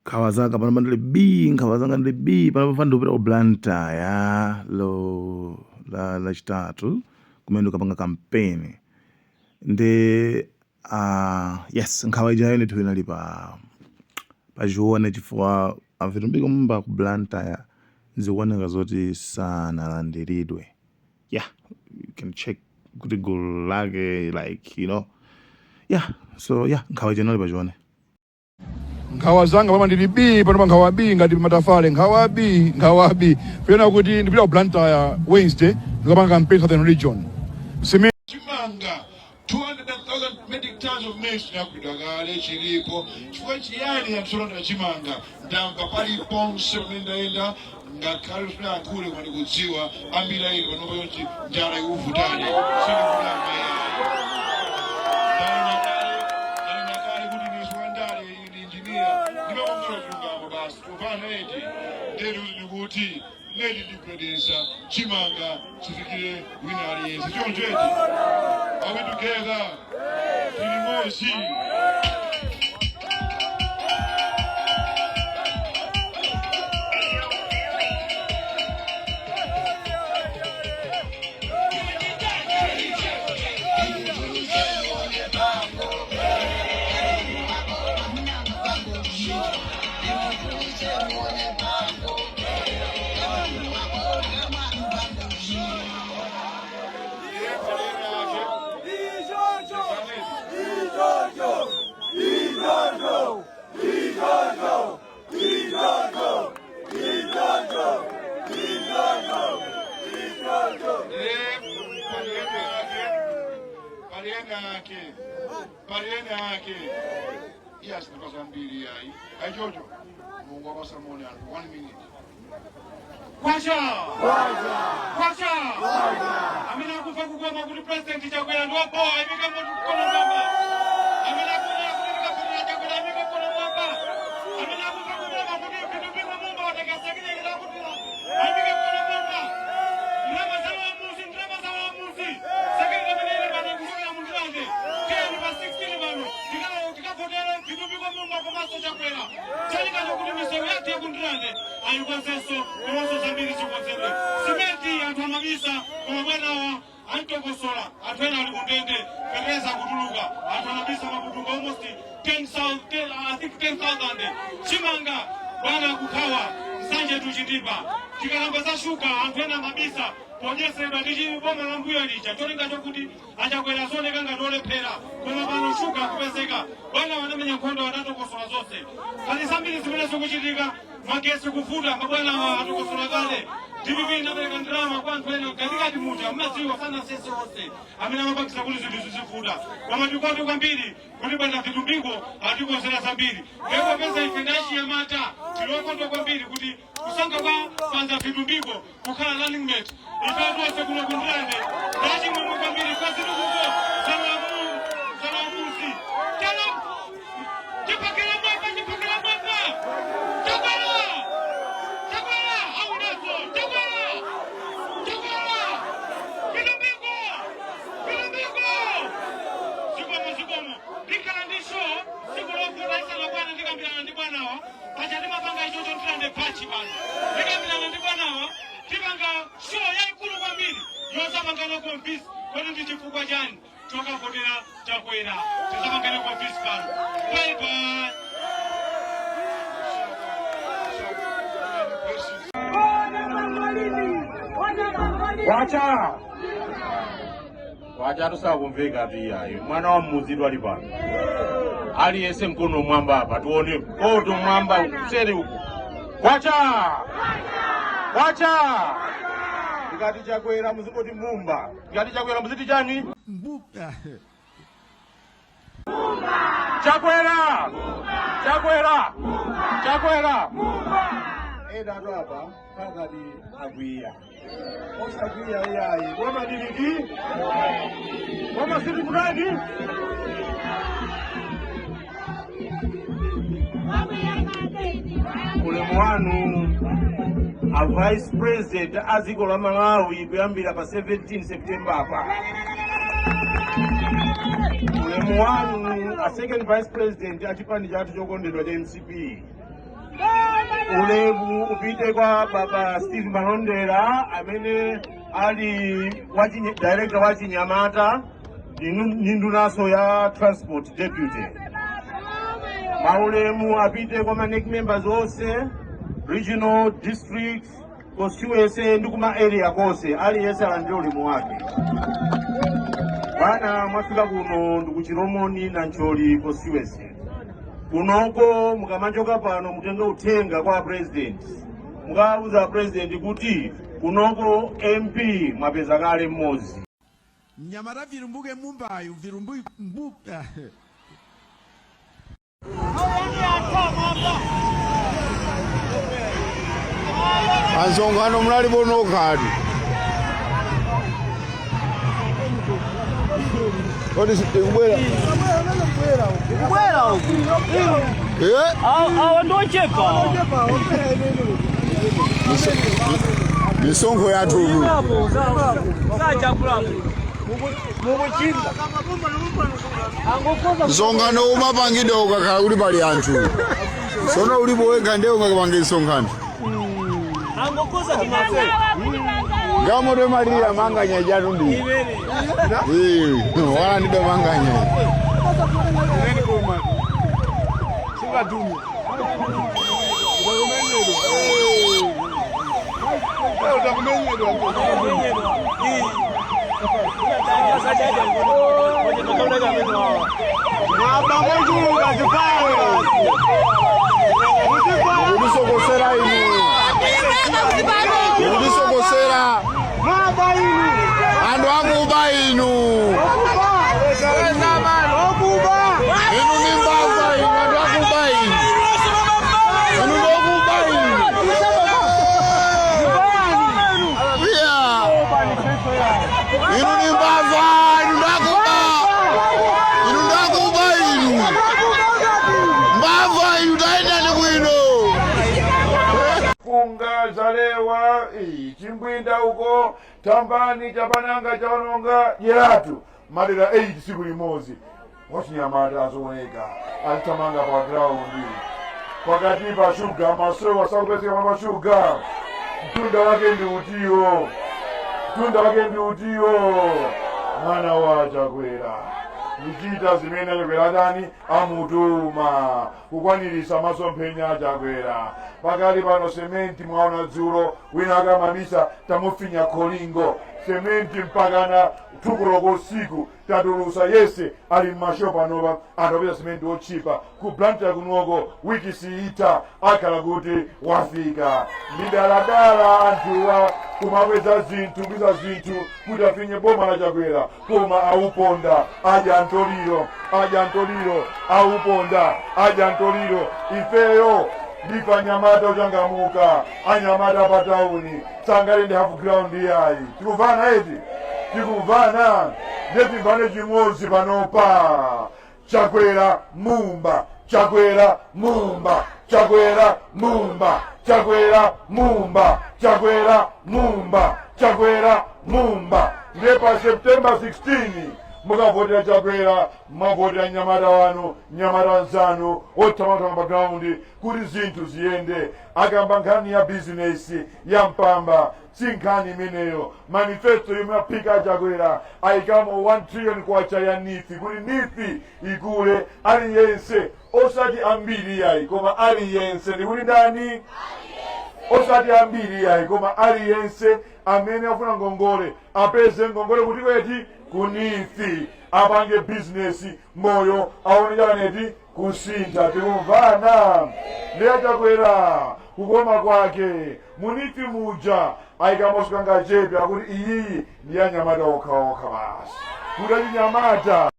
Khawazanga pano mandile B, Khawazanga ndile B, pano pafanda upita ku Blantyre lo la chitatu kumene ukapanga campaign. Nde yes, nkhawa ija yene tu inali pa chione chifukwa avitumbiko mumba ku Blantyre zikuoneka zoti sanalandiridwe. Yeah, you can check kuti gulu lake, like, you know. Yeah, so yeah, nkhawa ija inali pa chione. Khawazanga pano ndili B, pano nkhawa B ngati matafale, nkhawa B. Pena kuti ndipita ku Blantyre Wednesday, ndikapanga campaign Southern Region. Chimanga 200,000 metric tons of maize nakudagale chilipo chifukwa chiyani yakusolonda Chimanga ndamva paliponse mnendaenda ngakhale sina akule kwani kudziwa ambira ili panopa yoti njala ikuvutani silikulama ndali kuti niswandale ili injiniya ndimakongola chilungamo basi tupana eti ndetu ndikuti neti dipredesa Chimanga chifikire wina aliyense chonjeti. Are we together? Tilimosi. Pariene yake. Yes, because I'm busy. Hey Jojo, mungu wa Salmoni 1 minute. Kwacha. Amina kufa kugoma kuti president chakwera ndwapo ayika mtu kono baba. Amina kuja kutika kuja chakwera ayika kono baba. Amina kufa kugoma kuti kitu biko Mungu watakasakile ila kuti ayika kono baba. Ndama sawa musi. Sakini kabele bana kuja mundrange. Keni ba 16 bano. Tikafotera kitu biko Mungu akomaso chakwera. Chali kaje kuti misewu yake kundrange. Ayikwaseso kumaso zambiri chikotsere. Simeti antamabisa kumabwana wa antokosola atwena alikundende pereza kutuluka atanabisa mabutunga almost 10,000 I think 10,000 Chimanga bwana kukawa nsanje tuchitipa tikalamba za shuka atwena mabisa ponyesedwa ndichi boma la mbuyo licha cholinga chokuti achakwera zone kanga dole phera koma pano shuka kupezeka bwana wanamenya nkhondo watatokosola zonse kali zambiri zimene zikuchitika magesi kufuta mabwana wa atokosola kale DPP inapereka ndrama kwa anthu ena katikati muja mmadziwa sana sese wonse amene amapangisa kuti zinthu zizifuta koma tikuti kwambiri kuti bwana vitumbiko atikozera zambiri ndipo pesa ife ndachiya mata tilokondwa kwambiri kuti kusankha kwa panza vitumbiko kukhala running mate ife tonse kuno kundrande ndachimwemwe kwambiri kwa zinthu kuko zalamuzi chipakira mwapa Bye bye. Wacha tusakumveka pia mwana wa muzidwa ali pano aliyese mkono mwamba hapa tuone koto mwamba useri huko kwacha tikati chakwera muzikoti mumba tikati chakwera muziti chani mbuka chakwera eda ndo hapa kagadi agwia osagwia yayi koma dilidi koma siku fulani ulemu wanu a vice president aziko la Malawi kuyambira pa 17 September apa ulemu wanu a second vice president achipani chatu chokondedwa cha MCP ulemu upite kwa baba Steve Malondera amene ali director wa Chinyamata ndi ndunaso ya transport deputy. Maulemu apite kwa NEC members onse, regional, district, constituency ndi kuma area konse aliyense alandire ulemu wake. Bwana mwafika kuno ndikuchiromoni na Ncholi constituency. Kunoko mukamanjoka pano mutenge uthenga kwa president. Mukauza president kuti kunoko MP mwapeza kale mmodzi. Nyamata virumbuke mumbayo virumbuka. Ansongano mlali bono kadi. Odi sikubwera. Kubwera huko. Ndo chepa. Misongo ya tulu. Songano umapangide ukakhala kuli pali anthu. Sono ulipo wega ndewe ukapangide songano. Angokoza timafe. Gamo de Maria manganya janu ndi. Wala ndibe manganya. Neni koma. Singa dumi. Udisogosera ini. Udisogosera. Ando akuba inu. Inu ni mbava inu. Ando akuba inu. Inu ni akuba inu. Inu ni mbava inu. Inu ni akuba inu. Mbava inu daenda ni bwino. Funga zalewa chimbwinda uko tambani chapananga chaononga jeratu madera 8 siku limozi wachinyamata azooneka alitamanga pa ground wakati pa shuga maso wasakupeseka pa shuga tunda wake ndi utiyo mwana wa Chakwera Nikita zimene Chakwera dani amutuma kukwanirisa masomphenya a Chakwera pakali pano sementi mwaona dzulo wina akamamisa tamufinya kolingo sementi mpakana tukuloko siku tatulusa yese ali mmashopa anova atapeza sementi ochipa ku Blantyre kunoko wiki siita akhala kuti wafika ndidaladala anthuwa kumapeza zinthu kuti afinye boma la Chakwera koma auponda aja antoliro auponda aja antoliro ifeyo ndipo anyamata ochangamuka anyamata patauni sangale ndi half ground yayi tikuvana eti tikuvana ndetimbane chimodzi panopa Chakwera mumba Chakwera mumba Chakwera mumba Chakwera mumba Chakwera mumba Chakwera mumba ndepa September 16 mukavotera Chakwera mavotera nyamata wanu nyamata nzanu otamata background kuti zinthu ziyende akamba nkhani ya business ya mpamba sinkhani imeneyo manifesto yomwe aphika Chakwera ayikamo 1 trillion kwacha ya nifi kuti nifi ikule aliyense osati ambiri yayi koma aliyense ndikuti ndani osati ambiri yayi koma aliyense amene afuna ngongole apeze ngongole kuti kweti kunifi apange business moyo aone janeti kusintha tikumvana ndiye Chakwera kukoma kwake munifi muja ayikamosikanga chepe akuti iyi ndi anyamata okhaokha basi kuti achinyamata